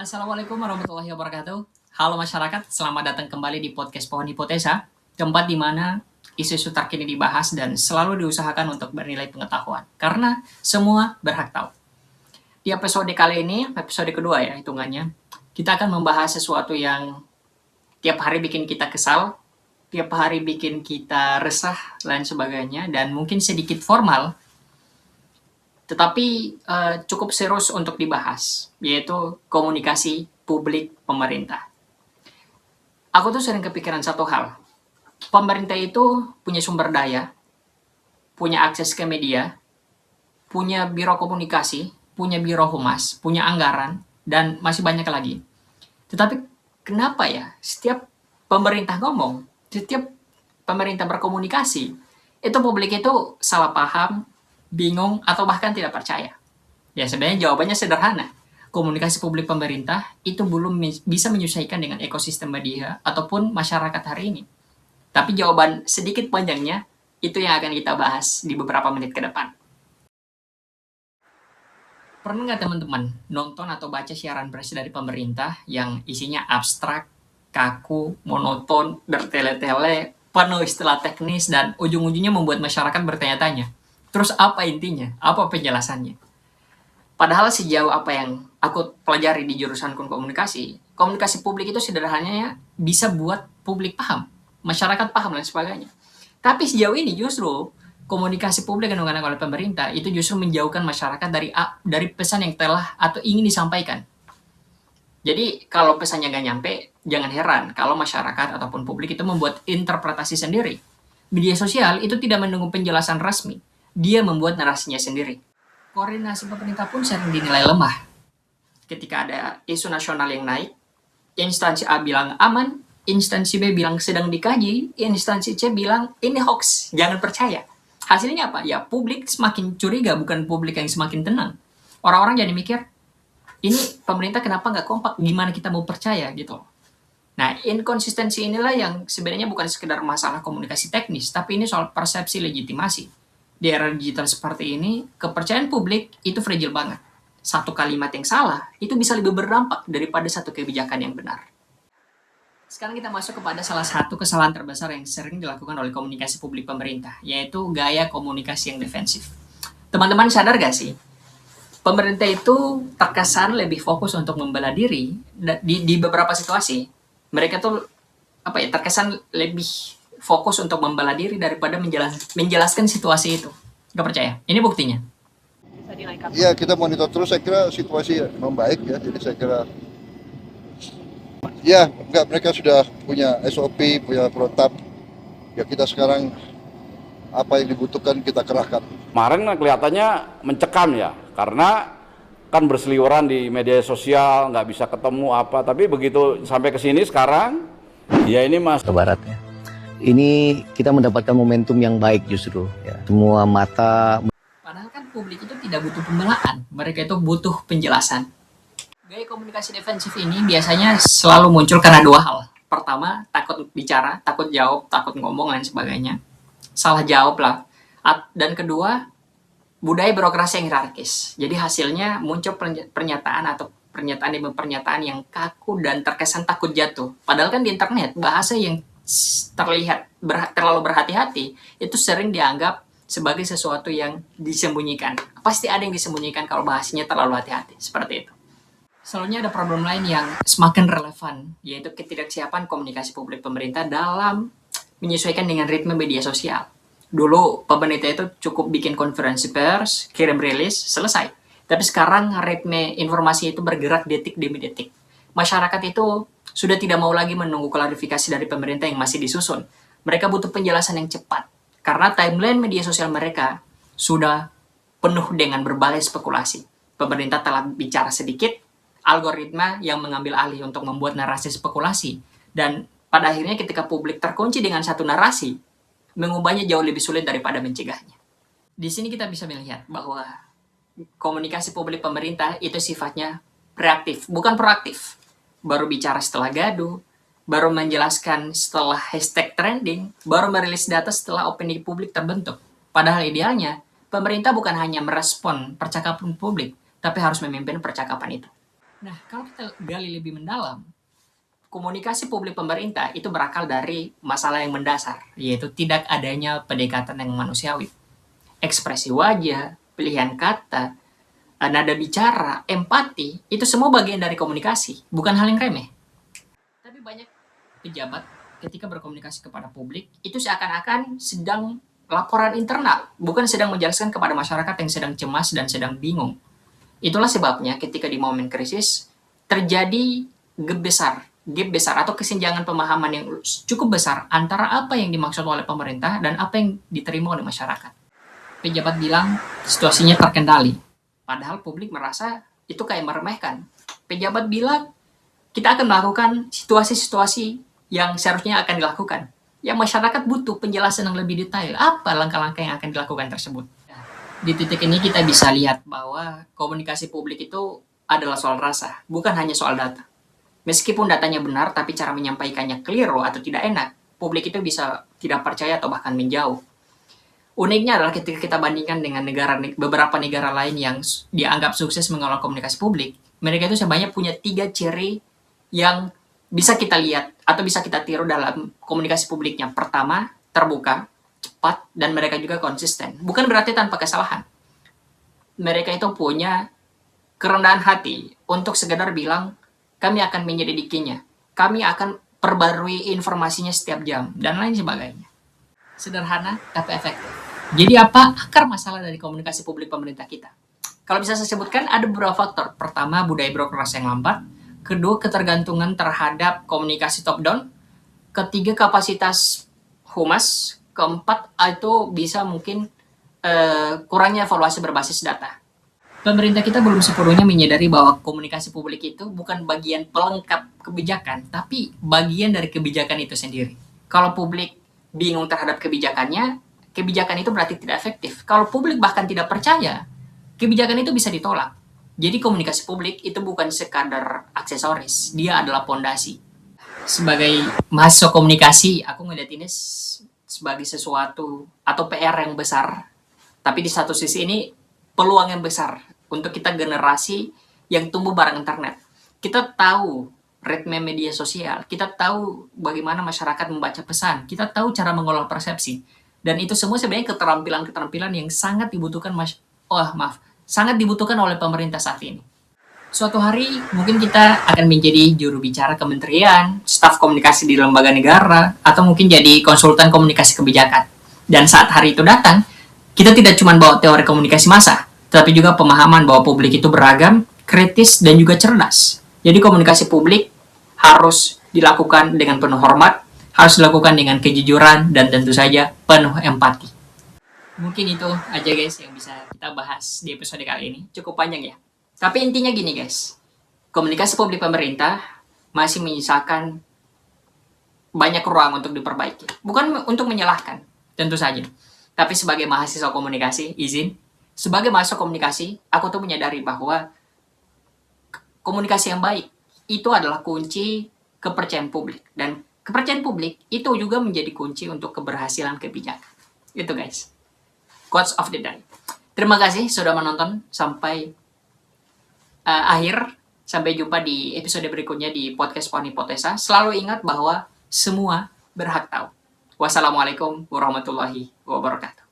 Assalamualaikum warahmatullahi wabarakatuh. Halo masyarakat, selamat datang kembali di podcast Pohon Hipotesa, tempat di mana isu-isu terkini dibahas dan selalu diusahakan untuk bernilai pengetahuan, karena semua berhak tahu. Di episode kali ini, episode kedua ya hitungannya, kita akan membahas sesuatu yang tiap hari bikin kita kesal, tiap hari bikin kita resah, lain sebagainya, dan mungkin sedikit formal, tetapi cukup serius untuk dibahas, yaitu komunikasi publik pemerintah. Aku tuh sering kepikiran satu hal, pemerintah itu punya sumber daya, punya akses ke media, punya biro komunikasi, punya biro humas, punya anggaran, dan masih banyak lagi. Tetapi kenapa ya setiap pemerintah ngomong, setiap pemerintah berkomunikasi, itu publik itu salah paham, bingung, atau bahkan tidak percaya? Ya sebenarnya jawabannya sederhana. Komunikasi publik pemerintah itu belum bisa menyesuaikan dengan ekosistem media ataupun masyarakat hari ini. Tapi jawaban sedikit panjangnya itu yang akan kita bahas di beberapa menit ke depan. Pernah nggak teman-teman nonton atau baca siaran pers dari pemerintah yang isinya abstrak, kaku, monoton, bertele-tele, penuh istilah teknis, dan ujung-ujungnya membuat masyarakat bertanya-tanya, terus apa intinya? Apa penjelasannya? Padahal sejauh apa yang aku pelajari di jurusan komunikasi, komunikasi publik itu sederhananya bisa buat publik paham, masyarakat paham, dan sebagainya. Tapi sejauh ini justru komunikasi publik yang dilakukan oleh pemerintah itu justru menjauhkan masyarakat dari pesan yang telah atau ingin disampaikan. Jadi kalau pesannya nggak nyampe, jangan heran kalau masyarakat ataupun publik itu membuat interpretasi sendiri. Media sosial itu tidak menunggu penjelasan resmi, dia membuat narasinya sendiri. Koordinasi pemerintah pun sering dinilai lemah. Ketika ada isu nasional yang naik, instansi A bilang aman, instansi B bilang sedang dikaji, instansi C bilang ini hoax, jangan percaya. Hasilnya apa? Ya publik semakin curiga, bukan publik yang semakin tenang. Orang-orang jadi mikir, ini pemerintah kenapa nggak kompak, gimana kita mau percaya gitu. Nah, inkonsistensi inilah yang sebenarnya bukan sekedar masalah komunikasi teknis, tapi ini soal persepsi legitimasi. Di era digital seperti ini, kepercayaan publik itu fragile banget. Satu kalimat yang salah, itu bisa lebih berdampak daripada satu kebijakan yang benar. Sekarang kita masuk kepada salah satu kesalahan terbesar yang sering dilakukan oleh komunikasi publik pemerintah, yaitu gaya komunikasi yang defensif. Teman-teman sadar gak sih? Pemerintah itu terkesan lebih fokus untuk membela diri di beberapa situasi. Mereka tuh terkesan lebih fokus untuk membela diri daripada menjelaskan situasi itu. Gak percaya? Ini buktinya. Iya, kita monitor terus. Saya kira situasi membaik ya. Jadi saya kira ya, mereka sudah punya SOP, punya protap. Ya kita sekarang apa yang dibutuhkan kita kerahkan. Kemarin kelihatannya mencekam ya, karena kan berseliweran di media sosial, nggak bisa ketemu apa. Tapi begitu sampai ke sini sekarang, ya ini Mas ke baratnya. Ini kita mendapatkan momentum yang baik justru. Ya. Semua mata. Padahal kan publik itu tidak butuh pembelaan, mereka itu butuh penjelasan. Gaya komunikasi defensif ini biasanya selalu muncul karena dua hal. Pertama, takut bicara, takut jawab, takut ngomong, dan sebagainya. Salah jawab lah. Dan kedua, budaya birokrasi yang hierarkis. Jadi hasilnya muncul pernyataan demi pernyataan yang kaku dan terkesan takut jatuh. Padahal kan di internet, bahasa yang terlihat terlalu berhati-hati, itu sering dianggap sebagai sesuatu yang disembunyikan. Pasti ada yang disembunyikan kalau bahasanya terlalu hati-hati. Seperti itu. Selanjutnya ada problem lain yang semakin relevan, yaitu ketidaksiapan komunikasi publik pemerintah dalam menyesuaikan dengan ritme media sosial. Dulu pemerintah itu cukup bikin konferensi pers, kirim rilis, selesai. Tapi sekarang ritme informasi itu bergerak detik demi detik. Masyarakat itu sudah tidak mau lagi menunggu klarifikasi dari pemerintah yang masih disusun. Mereka butuh penjelasan yang cepat, karena timeline media sosial mereka sudah penuh dengan berbagai spekulasi. Pemerintah telah bicara sedikit, algoritma yang mengambil alih untuk membuat narasi spekulasi. Dan pada akhirnya ketika publik terkunci dengan satu narasi, mengubahnya jauh lebih sulit daripada mencegahnya. Di sini kita bisa melihat bahwa komunikasi publik pemerintah itu sifatnya reaktif, bukan proaktif. Baru bicara setelah gaduh, baru menjelaskan setelah hashtag trending, baru merilis data setelah opini publik terbentuk. Padahal idealnya, pemerintah bukan hanya merespon percakapan publik, tapi harus memimpin percakapan itu. Nah, kalau kita gali lebih mendalam, komunikasi publik pemerintah itu berakal dari masalah yang mendasar, yaitu tidak adanya pendekatan yang manusiawi. Ekspresi wajah, pilihan kata, nada bicara, empati, itu semua bagian dari komunikasi, bukan hal yang remeh. Tapi banyak pejabat ketika berkomunikasi kepada publik, itu seakan-akan sedang laporan internal, bukan sedang menjelaskan kepada masyarakat yang sedang cemas dan sedang bingung. Itulah sebabnya ketika di momen krisis, terjadi gap besar atau kesenjangan pemahaman yang cukup besar antara apa yang dimaksud oleh pemerintah dan apa yang diterima oleh masyarakat. Pejabat bilang situasinya terkendali, padahal publik merasa itu kayak meremehkan. Pejabat bilang kita akan melakukan situasi-situasi yang seharusnya akan dilakukan. Ya, masyarakat butuh penjelasan yang lebih detail. Apa langkah-langkah yang akan dilakukan tersebut? Di titik ini kita bisa lihat bahwa komunikasi publik itu adalah soal rasa, bukan hanya soal data. Meskipun datanya benar, tapi cara menyampaikannya keliru atau tidak enak, publik itu bisa tidak percaya atau bahkan menjauh. Uniknya adalah ketika kita bandingkan dengan beberapa negara lain yang dianggap sukses mengelola komunikasi publik, mereka itu sebanyak punya 3 ciri yang bisa kita lihat atau bisa kita tiru dalam komunikasi publiknya. Pertama, terbuka, cepat, dan mereka juga konsisten. Bukan berarti tanpa kesalahan. Mereka itu punya kerendahan hati untuk sekedar bilang, kami akan menyelidikinya, kami akan perbarui informasinya setiap jam, dan lain sebagainya. Sederhana tapi efektif. Jadi apa akar masalah dari komunikasi publik pemerintah kita? Kalau bisa saya sebutkan, ada beberapa faktor. Pertama, budaya birokrasi yang lambat. Kedua, ketergantungan terhadap komunikasi top-down. Ketiga, kapasitas humas. Keempat, itu bisa mungkin kurangnya evaluasi berbasis data. Pemerintah kita belum sepenuhnya menyadari bahwa komunikasi publik itu bukan bagian pelengkap kebijakan, tapi bagian dari kebijakan itu sendiri. Kalau publik bingung terhadap kebijakannya, kebijakan itu berarti tidak efektif. Kalau publik bahkan tidak percaya, kebijakan itu bisa ditolak. Jadi komunikasi publik itu bukan sekadar aksesoris, dia adalah pondasi. Sebagai mahasiswa komunikasi, aku ngeliat ini sebagai sesuatu atau PR yang besar. Tapi di satu sisi ini peluang yang besar untuk kita generasi yang tumbuh bareng internet. Kita tahu ritme media sosial, kita tahu bagaimana masyarakat membaca pesan, kita tahu cara mengolah persepsi. Dan itu semua sebenarnya keterampilan-keterampilan yang sangat dibutuhkan sangat dibutuhkan oleh pemerintah saat ini. Suatu hari mungkin kita akan menjadi juru bicara kementerian, staf komunikasi di lembaga negara, atau mungkin jadi konsultan komunikasi kebijakan. Dan saat hari itu datang, kita tidak cuma bawa teori komunikasi massa, tapi juga pemahaman bahwa publik itu beragam, kritis, dan juga cerdas. Jadi komunikasi publik harus dilakukan dengan penuh hormat, harus dilakukan dengan kejujuran, dan tentu saja penuh empati. Mungkin itu aja guys yang bisa kita bahas di episode kali ini. Cukup panjang ya. Tapi intinya gini guys, komunikasi publik pemerintah masih menyisakan banyak ruang untuk diperbaiki. Bukan untuk menyalahkan, tentu saja. Tapi sebagai mahasiswa komunikasi, sebagai mahasiswa komunikasi, aku tuh menyadari bahwa komunikasi yang baik itu adalah kunci kepercayaan publik. Dan kepercayaan publik itu juga menjadi kunci untuk keberhasilan kebijakan. Itu guys. Quotes of the day. Terima kasih sudah menonton sampai akhir. Sampai jumpa di episode berikutnya di podcast Ponipotesa. Selalu ingat bahwa semua berhak tahu. Wassalamualaikum warahmatullahi wabarakatuh.